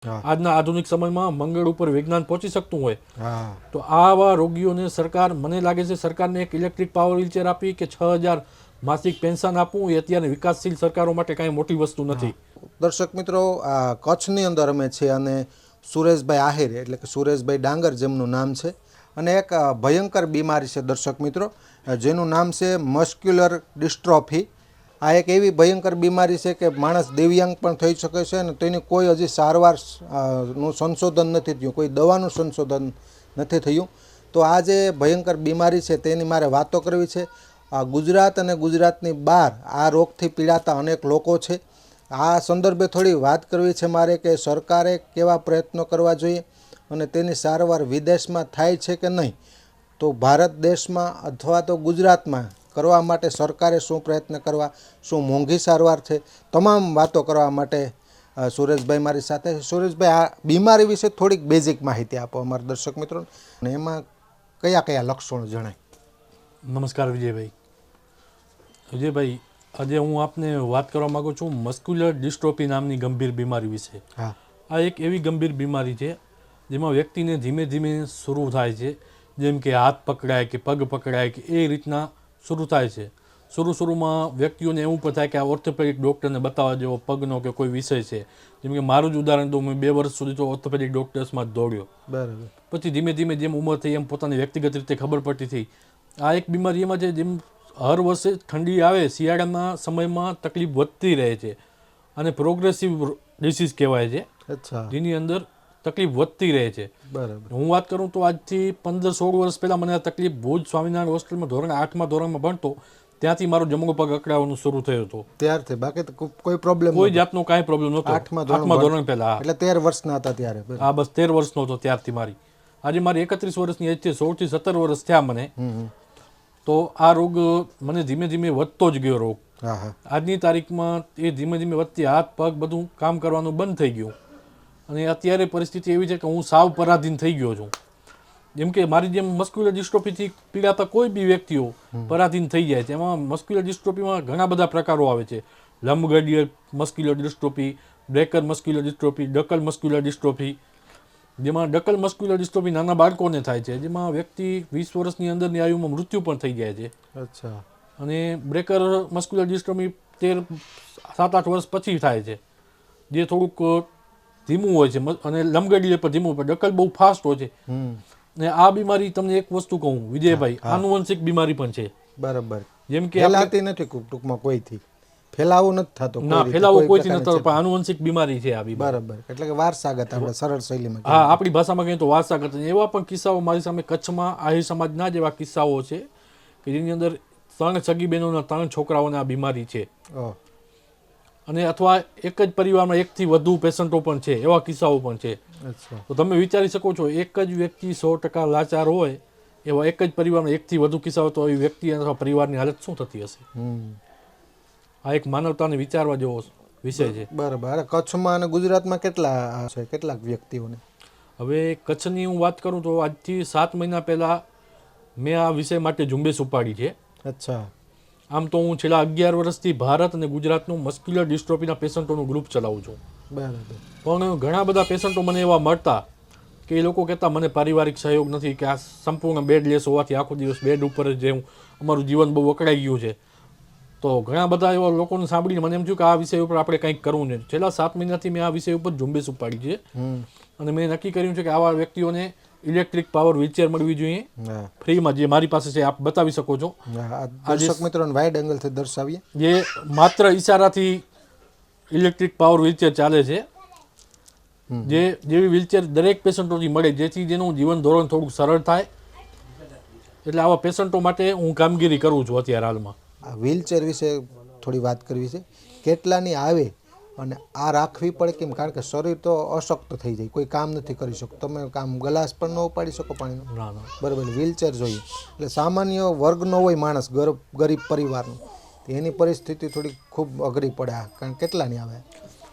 આજના આધુનિક સમયમાં મંગળ ઉપર વિજ્ઞાન પહોંચી શકતું હોય હા તો આવા રોગીઓને સરકાર, મને લાગે છે સરકારને એક ઇલેક્ટ્રિક પાવર વ્હીલચેર આપી કે 6,000 માસિક પેન્શન આપવું એ અત્યારે વિકાસશીલ સરકારો માટે કાંઈ મોટી વસ્તુ નથી. દર્શક મિત્રો, આ કચ્છની અંદર અમે છીએ અને સુરેશભાઈ આહિર એટલે કે સુરેશભાઈ ડાંગર જેમનું નામ છે, અને એક ભયંકર બીમારી છે દર્શક મિત્રો, જેનું નામ છે મસ્ક્યુલર ડિસ્ટ્રોફી. આ એક એવી ભયંકર બીમારી છે કે માણસ દિવ્યાંગ પણ થઈ શકે છે અને તેની કોઈ હજી સારવાર નું સંશોધન નથી થયું, કોઈ દવાનું સંશોધન નથી થયું. તો આ જે ભયંકર બીમારી છે તેની મારે વાતો કરવી છે. આ ગુજરાત અને ગુજરાતની બહાર આ રોગથી પીડાતા અનેક લોકો છે. આ સંદર્ભે થોડી વાત કરવી છે મારે કે સરકારે કેવા પ્રયત્નો કરવા જોઈએ અને તેની સારવાર વિદેશમાં થાય છે કે નહીં, તો ભારત દેશમાં અથવા તો ગુજરાતમાં કરવા માટે સરકારે શું પ્રયત્ન કરવા, શું મોંઘી સારવાર છે, તમામ વાતો કરવા માટે સુરેશભાઈ મારી સાથે. સુરેશભાઈ, આ બીમારી વિશે થોડીક બેઝિક માહિતી આપો અમારા દર્શક મિત્રોને, અને એમાં કયા કયા લક્ષણો જણાય. નમસ્કાર વિજયભાઈ. વિજયભાઈ, આજે હું આપને વાત કરવા માગું છું મસ્ક્યુલર ડિસ્ટ્રોફી નામની ગંભીર બીમારી વિશે. હા, આ એક એવી ગંભીર બીમારી છે જેમાં વ્યક્તિને ધીમે ધીમે શરૂ થાય છે, જેમ કે હાથ પકડાય કે પગ પકડાય કે એ રીતના શરૂ થાય છે. શરૂમાં વ્યક્તિઓને એવું પણ થાય કે આ ઓર્થોપેડિક ડૉક્ટરને બતાવવા જેવો પગનો કે કોઈ વિષય છે. જેમ કે મારું જ ઉદાહરણ દઉં, મેં 2 વર્ષ સુધી તો ઓર્થોપેડિક ડૉક્ટર્સમાં જ દોડ્યો. બરાબર. પછી ધીમે ધીમે જેમ ઉંમર થઈ એમ પોતાની વ્યક્તિગત રીતે ખબર પડતી થઈ. આ એક બીમારી એમાં છે જેમ હર વર્ષે ઠંડી આવે, શિયાળાના સમયમાં તકલીફ વધતી રહે છે અને પ્રોગ્રેસિવ ડિસીઝ કહેવાય છે. અચ્છા. જેની અંદર તકલીફ વધતી રહે છે. બરાબર. હું વાત કરું તો આજથી 15-16 વર્ષ પહેલાં મને આ તકલીફ ભુજ સ્વામિનારાયણ હોસ્ટેલમાં ધોરણ 8માં ધોરણમાં ભણતો ત્યાંથી મારો જમણો પગ અકળાવવાનું શરૂ થયો હતો. ત્યારથી? બાકી તો કોઈ પ્રોબ્લેમ? કોઈ જાતનો કાંઈ પ્રોબ્લેમ નહોતો. 8માં ધોરણ પહેલાં. એટલે 13 વર્ષના હતા ત્યારે? હા, બસ 13 વર્ષનો હતો ત્યારથી મારી. આજે મારી 31 વર્ષની એજ છે, 16 થી 17 વર્ષ થયા મને. તો આ રોગ મને ધીમે ધીમે વધતો જ ગયો રોગ. આજની તારીખમાં એ ધીમે ધીમે વધતી, હાથ પગ બધું કામ કરવાનું બંધ થઈ ગયું અને અત્યારે પરિસ્થિતિ એવી છે કે હું સાવ પરાધીન થઈ ગયો છું. જેમ કે મારી જેમ મસ્ક્યુલર ડિસ્ટ્રોફીથી પીડાતા કોઈ બી વ્યક્તિઓ પરાધીન થઈ જાય છે. એમાં મસ્ક્યુલર ડિસ્ટ્રોફીમાં ઘણા બધા પ્રકારો આવે છે. લંબગડીય muscular dystrophy, Becker muscular dystrophy, ડકલ મસ્ક્યુલર ડિસ્ટ્રોફી. જેમાં ડકલ મસ્ક્યુલર ડિસ્ટ્રોફી નાના બાળકોને થાય છે, જેમાં વ્યક્તિ 20 વર્ષની અંદરની આયુમાં મૃત્યુ પણ થઈ જાય છે. અચ્છા. અને બ્રેકર મસ્ક્યુલર ડિસ્ટ્રોફી 7-8 વર્ષ પછી થાય છે, જે થોડુંક ધીમું હોય છે, અને લંબગડીય પર ધીમું, પણ ડકલ બહુ ફાસ્ટ હોય છે. અને આ બીમારી, તમને એક વસ્તુ કહું વિજયભાઈ, આનુવંશિક બીમારી પણ છે. બરાબર. જેમ કે ફેલાતી નથી ટૂંકમાં કોઈથી, ફેલાવો નથી થતો? ના, ફેલાવો કોઈથી નથી થતો, પણ આનુવંશિક બીમારી છે આ બીમારી. બરાબર. એટલે કે વારસાગત, આપણે સરળ શૈલીમાં. હા, આપણી ભાષામાં કહીએ તો વારસાગત. એવા પણ કિસ્સાઓ મારી સામે કચ્છમાં આહિર સમાજના જ એવા કિસ્સાઓ છે કે જેની અંદર 3 સગી બહેનોના 3 છોકરાઓને આ બીમારી છે. અને અથવા એક જ પરિવારમાં 1 થી વધુ પેશન્ટો પણ છે, એવા કિસ્સાઓ પણ છે. તો તમે વિચારી શકો છો, એક જ વ્યક્તિ 100% લાચાર હોય, એવા એક જ પરિવારમાં 1 થી વધુ કિસ્સાઓ, તો એ વ્યક્તિ અથવા પરિવારની હાલત શું થતી હશે? આ એક માનવતાને વિચારવા જેવો વિષય છે. બરાબર. કચ્છમાં અને ગુજરાતમાં કેટલા છે, કેટલાક વ્યક્તિઓને? હવે કચ્છની હું વાત કરું તો આજથી 7 મહિના પહેલાં મેં આ વિષય માટે ઝુંબેશ ઉપાડી છે. અચ્છા. આમ તો હું છેલ્લા 11 વર્ષથી ભારત અને ગુજરાતનું મસ્ક્યુલર ડિસ્ટ્રોફીના પેશન્ટોનું ગ્રુપ ચલાવું છું. બરાબર. પણ ઘણા બધા પેશન્ટો મને એવા મળતા કે એ લોકો કહેતા મને પારિવારિક સહયોગ નથી, કે આ સંપૂર્ણ બેડલેસ હોવાથી આખો દિવસ બેડ ઉપર જ રહેવું, અમારું જીવન બહુ અકળાઈ ગયું છે. તો ઘણા બધા એવા લોકોને સાંભળીને મને એમ થયું કે આ વિષય ઉપર આપણે કંઈક કરવું નહીં. છેલ્લા 7 મહિનાથી મેં આ વિષય ઉપર ઝુંબેશ ઉપાડી છે અને મેં નક્કી કર્યું છે કે આવા વ્યક્તિઓને ઇલેક્ટ્રિક પાવર વ્હીલચેર મળવી જોઈએ ફ્રીમાં, જે મારી પાસે છે, આપ બતાવી શકો છો. દર્શક મિત્રોને વાઇડ એંગલથી દર્શાવીએ. જે માત્ર ઈશારાથી ઇલેક્ટ્રિક પાવર વ્હીલચેર ચાલે છે, જેવી વ્હીલચેર દરેક પેશન્ટોથી મળે, જેથી જેનું જીવન ધોરણ થોડુંક સરળ થાય. એટલે આવા પેશન્ટો માટે હું કામગીરી કરું છું અત્યારે હાલમાં. આ વ્હીલચેર વિશે થોડી વાત કરવી છે. કેટલાની આવે અને આ રાખવી પડે કેમ? કારણ કે શરીર તો અશક્ત થઈ જાય, કોઈ કામ નથી કરી શકતો. તમે કામ ગ્લાસ પણ ન ઉપાડી શકો પાણીનો. ના. બરાબર. વ્હીલચેર જોઈએ. એટલે સામાન્ય વર્ગનો હોય માણસ, ગરીબ પરિવારનો, એની પરિસ્થિતિ થોડી ખૂબ અઘરી પડે. કારણ કેટલાની આવે?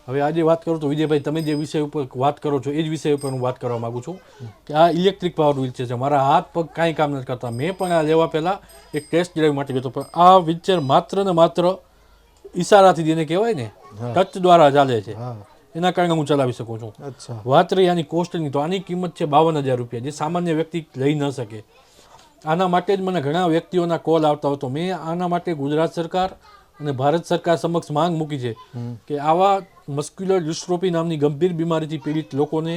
હવે આજે વાત કરું તો વિજયભાઈ, તમે જે વિષય ઉપર વાત કરો છો એ જ વિષય ઉપર હું વાત કરવા માગું છું કે આ ઇલેક્ટ્રિક પાવર વ્હીલચેર છે. મારા હાથ પગ કાંઈ કામ નથી કરતા. મેં પણ આ લેવા પહેલાં એક ટેસ્ટ ડ્રાઈવ માટે ગયો હતો, પણ આ વ્હીલચેર માત્ર ને માત્ર ઈશારાથી, જેને કહેવાય ને ટચ દ્વારા ચાલે છે. એના કારણે હું ચલાવી શકું છું. અચ્છા. વાત રહી આની કોસ્ટની, તો આની કિંમત છે 52,000 રૂપિયા, જે સામાન્ય વ્યક્તિ લઈ ન શકે. આના માટે જ મને ઘણા વ્યક્તિઓના કોલ આવતા હતો. મેં આના માટે ગુજરાત સરકાર અને ભારત સરકાર સમક્ષ માંગ મૂકી છે કે આવા મસ્ક્યુલર ડિસ્ટ્રોફી નામની ગંભીર બીમારીથી પીડિત લોકોને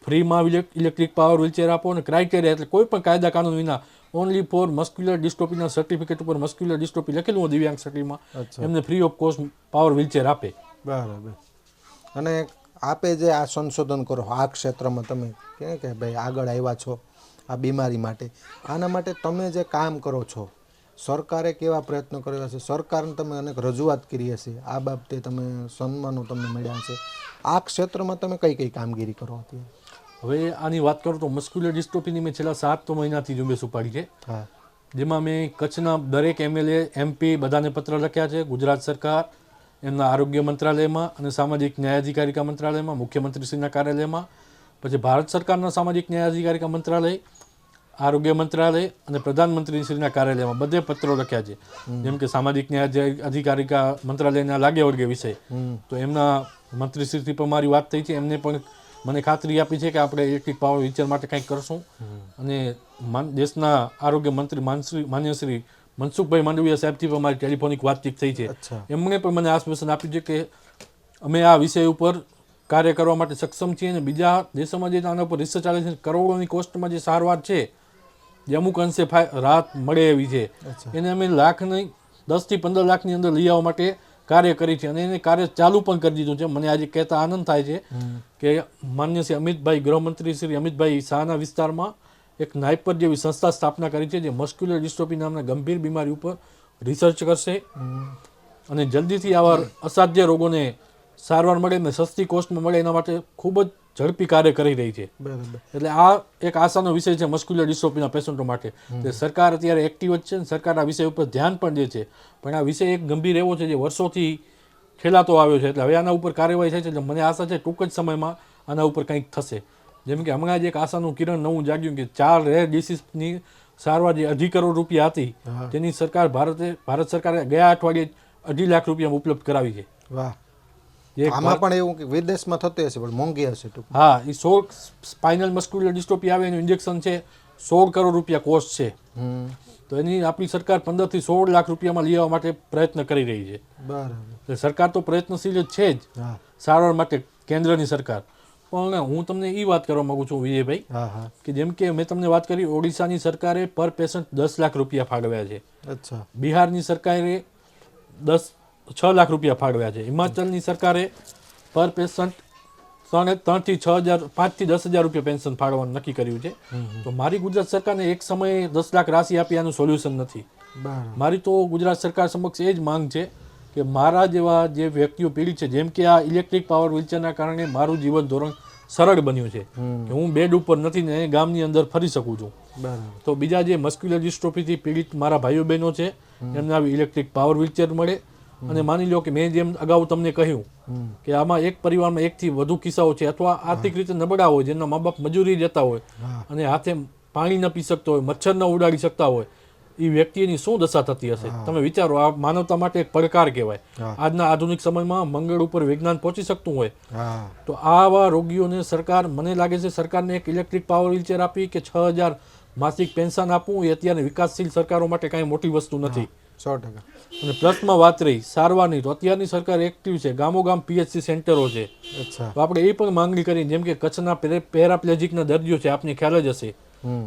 ફ્રીમાં ઇલેક્ટ્રિક પાવર વ્હીલચેર આપો, અને ક્રાઇટેરિયા એટલે કોઈ પણ કાયદા કાનૂન વિના ઓનલી ફોર મસ્ક્યુલર ડિસ્ટ્રોફીના સર્ટિફિકેટ ઉપર મસ્ક્યુલર ડિસ્ટ્રોફી લખેલું હોય દિવ્યાંગ સર્ટિમાં, એમને free of cost power wheelchair આપે. બરાબર. અને આપે જે આ સંશોધન કરો આ ક્ષેત્રમાં, તમે કે ભાઈ આગળ આવ્યા છો આ બીમારી માટે, આના માટે તમે જે કામ કરો છો, સરકારે કેવા પ્રયત્નો કર્યા છે? સરકારને તમે અનેક રજૂઆત કરી હશે, આ બાબતે તમે સન્માનો તમને મળ્યા છે. આ ક્ષેત્રમાં તમે કઈ કઈ કામગીરી કરો અત્યારે? હવે આની વાત કરું તો મસ્ક્યુલર ડિસ્ટ્રોફીની મેં છેલ્લા 7 મહિનાથી ઝુંબેશ ઉપાડી છે. હા. જેમાં મેં કચ્છના દરેક MLA MP બધાને પત્ર લખ્યા છે. ગુજરાત સરકાર એમના આરોગ્ય મંત્રાલયમાં અને સામાજિક ન્યાય અધિકારિતા મંત્રાલયમાં, મુખ્યમંત્રીશ્રીના કાર્યાલયમાં, પછી ભારત સરકારના સામાજિક ન્યાય અધિકારિતા મંત્રાલય, આરોગ્ય મંત્રાલય અને પ્રધાનમંત્રીશ્રીના કાર્યાલયમાં બધે પત્રો લખ્યા છે. જેમ કે સામાજિક ન્યાય અધિકારિતા મંત્રાલયના લાગે વળગે વિષય, તો એમના મંત્રીશ્રીથી પણ મારી વાત થઈ છે. એમને પણ મને ખાતરી આપી છે કે આપણે ઇલેક્ટ્રિક પાવર વ્હીલચેર માટે કંઈક કરશું. અને દેશના આરોગ્ય મંત્રી માન્ય શ્રી મનસુખભાઈ માંડવીયા સાહેબથી પણ મારી ટેલિફોનિક વાતચીત થઈ છે. એમણે પણ મને આશ્વાસન આપ્યું છે કે અમે આ વિષય ઉપર કાર્ય કરવા માટે સક્ષમ છીએ. અને બીજા દેશોમાં જે આના ઉપર રિસર્ચ ચાલે છે, કરોડોની કોસ્ટમાં જે સારવાર છે, જે અમુક અંશે રાહત મળે એવી છે, એને અમે 10 થી 15 લાખની અંદર લઈ આવવા માટે કાર્ય કરી છે. અને એને કાર્ય ચાલુ પણ કરી દીધું છે. મને આજે કહેતા આનંદ થાય છે કે માન્ય શ્રી અમિતભાઈ, ગૃહમંત્રી શ્રી અમિતભાઈ શાહના વિસ્તારમાં એક નાઇપર જેવી સંસ્થા સ્થાપના કરી છે, જે મસ્ક્યુલર ડિસ્ટ્રોફી નામના ગંભીર બીમારી ઉપર રિસર્ચ કરશે અને જલ્દીથી આવા અસાધ્ય રોગોને સારવાર મળે ને સસ્તી કોસ્ટમાં મળે એના માટે ખૂબ જ ઝડપી કાર્ય કરી રહી છે. એટલે આ એક આશાનો વિષય છે મસ્ક્યુલર ડિસ્ટ્રોફીના પેશન્ટો માટે. સરકાર અત્યારે એક્ટિવ જ છે અને સરકાર આ વિષય ઉપર ધ્યાન પણ દે છે. પણ આ વિષય એક ગંભીર એવો છે જે વર્ષોથી ખેલાતો આવ્યો છે. એટલે હવે આના ઉપર કાર્યવાહી થાય છે. એટલે મને આશા છે ટૂંક જ સમયમાં આના ઉપર કંઈક થશે. જેમ કે હમણાં જ એક આશાનું કિરણ નવું જાગ્યું કે 4 રેર ડિસીઝની સારવાર જે 2.5 કરોડ રૂપિયા હતી, તેની સરકાર ભારત સરકારે ગયા અઠવાડિયે 2.5 લાખ રૂપિયામાં ઉપલબ્ધ કરાવી છે. વાહ. આમાં પણ એવું કે વિદેશમાં થતું હશે પણ મોંઘી હશે ટૂંક. હા, એ 16 સ્પાઇનલ મસ્ક્યુલર ડિસ્ટ્રોફી આવે એનું ઇન્જેક્શન છે, 16 કરોડ રૂપિયા કોસ્ટ છે. તો એની આપણી સરકાર 15 થી 16 લાખ રૂપિયામાં લઈ આવવા માટે પ્રયત્ન કરી રહી છે. બરાબર. સરકાર તો પ્રયત્નશીલ જ છે જ સારવાર માટે, કેન્દ્રની સરકાર. પણ હું તમને એ વાત કરવા માંગુ છું વિજયભાઈ, કે જેમ કે મેં તમને વાત કરી, ઓડિશાની સરકારે પર પેશન્ટ 10 લાખ રૂપિયા ફાળવ્યા છે. અચ્છા. બિહારની સરકારે 6 લાખ રૂપિયા ફાળવ્યા છે. હિમાચલની સરકારે પર પેશન્ટ 3 થી 6 હજાર, 5 થી 10 હજાર રૂપિયા પેન્શન ફાળવવાનું નક્કી કર્યું છે. તો મારી ગુજરાત સરકારને એક સમયે 10 લાખ રાશિ આપી આનું સોલ્યુશન નથી. મારી તો ગુજરાત સરકાર સમક્ષ એ જ માંગ છે કે મારા જેવા જે વ્યક્તિઓ પીડિત છે, જેમ કે આ ઇલેક્ટ્રિક પાવર વ્હીલચેરના કારણે મારું જીવન ધોરણ સરળ બન્યું છે કે હું બેડ ઉપર નથી ને ગામની અંદર ફરી શકું છું. તો બીજા જે મસ્ક્યુલર ડિસ્ટ્રોફીથી પીડિત મારા ભાઈઓ બહેનો છે, એમને આવી ઇલેક્ટ્રિક પાવર વ્હીલચેર મળે. અને માની લો કે મેં જેમ અગાઉ તમને કહ્યું કે આમાં એક પરિવારમાં 1 થી વધુ કિસ્સાઓ છે, અથવા આર્થિક રીતે નબળા હોય, જેમના મા બાપ મજૂરી જતા હોય અને હાથે પાણી ન પી શકતો હોય, મચ્છર ન ઉડાડી શકતા હોય, એ વ્યક્તિની શું દશા થતી હશે? તમે વિચારો. આ માનવતા માટે એક પડકાર કહેવાય. આજના આધુનિક સમયમાં મંગળ ઉપર વિજ્ઞાન પહોંચી શકતું હોય, તો આવા રોગીઓને સરકાર, મને લાગે છે સરકારને એક ઇલેક્ટ્રિક પાવર વ્હીલચેર આપી કે 6,000 માસિક પેન્શન આપવું, એ અત્યારે વિકાસશીલ સરકારો માટે કાંઈ મોટી વસ્તુ નથી. 100%. અને પ્લસમાં વાત રહી સારવારની, તો અત્યારની સરકાર એક્ટિવ છે. ગામોગામ PHC સેન્ટરો છે. તો આપણે એ પણ માંગણી કરી, જેમ કે કચ્છના પેરાપ્લેજિકના દર્દીઓ છે, આપને ખ્યાલ જ હશે.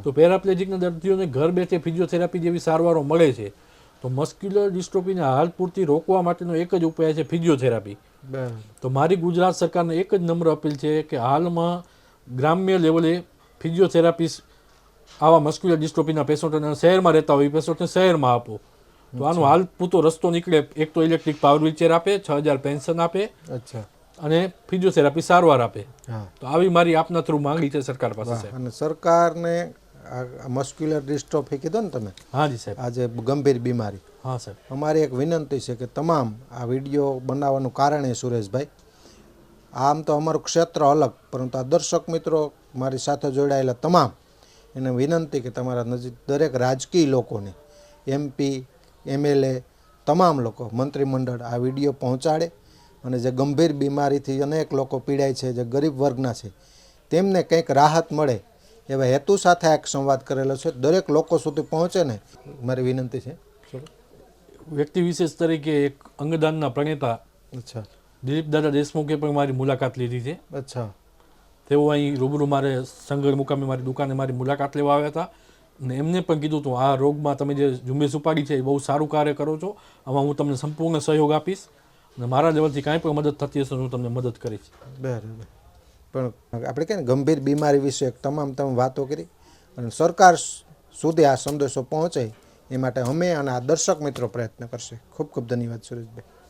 તો પેરાપ્લેજિકના દર્દીઓને ઘર બેઠે ફિઝિયોથેરાપી જેવી સારવારો મળે છે. તો મસ્ક્યુલર ડિસ્ટ્રોફીને હાલ પૂરતી રોકવા માટેનો એક જ ઉપાય છે ફિઝિયોથેરાપી. તો મારી ગુજરાત સરકારને એક જ નમ્ર અપીલ છે કે હાલમાં ગ્રામ્ય લેવલે ફિઝિયોથેરાપિસ્ટ આવા મસ્ક્યુલર ડિસ્ટ્રોફીના પેશન્ટોને, શહેરમાં રહેતા હોય એ પેશન્ટને શહેરમાં આપો. તો આનો હાલ પૂરતો રસ્તો નીકળે. એક તો ઇલેક્ટ્રિક પાવર વ્હીલચેર આપે, 6,000 પેન્શન આપે, અને ફિઝિયોથેરાપી સારવાર આપે. તો આવી મારી આપના થ્રુ માંગણી છે સરકાર પાસે. અને સરકારને મસ્ક્યુલર ડિસ્ટ્રોફી કીધું ને તમે? હાજી સાહેબ. આજે ગંભીર બીમારી. હા સાહેબ. અમારી એક વિનંતી છે કે તમામ આ વિડીયો બનાવવાનું કારણ એ સુરેશભાઈ, આમ તો અમારું ક્ષેત્ર અલગ, પરંતુ આ દર્શક મિત્રો મારી સાથે જોડાયેલા તમામ, એને વિનંતી કે તમારા નજીક દરેક રાજકીય લોકોને, MP, MLA, તમામ લોકો, મંત્રીમંડળ આ વિડીયો પહોંચાડે અને જે ગંભીર બીમારીથી અનેક લોકો પીડાય છે, જે ગરીબ વર્ગના છે, તેમને કંઈક રાહત મળે એવા હેતુ સાથે આ એક સંવાદ કરેલો છે. દરેક લોકો સુધી પહોંચે ને મારી વિનંતી છે. વ્યક્તિ વિશેષ તરીકે એક અંગદાનના પ્રણેતા અચ્છા દિલીપ દાદા દેશમુખે પણ મારી મુલાકાત લીધી છે. અચ્છા તેઓ અહીં રૂબરૂ મારે સંગર મુકામે મારી દુકાને મારી મુલાકાત લેવા આવ્યા હતા અને એમને પણ કીધું હતું આ રોગમાં તમે જે ઝુંબેશ ઉપાડી છે એ બહુ સારું કાર્ય કરો છો, આમાં હું તમને સંપૂર્ણ સહયોગ આપીશ અને મારા લેવલથી કાંઈ પણ મદદ થતી હશે હું તમને મદદ કરીશ. બરાબર. પણ આપણે કહે ને ગંભીર બીમારી વિશે તમામ વાતો કરી અને સરકાર સુધી આ સંદેશો પહોંચે એ માટે અમે અને આ દર્શક મિત્રો પ્રયત્ન કરશે. ખૂબ ખૂબ ધન્યવાદ સુરેશભાઈ.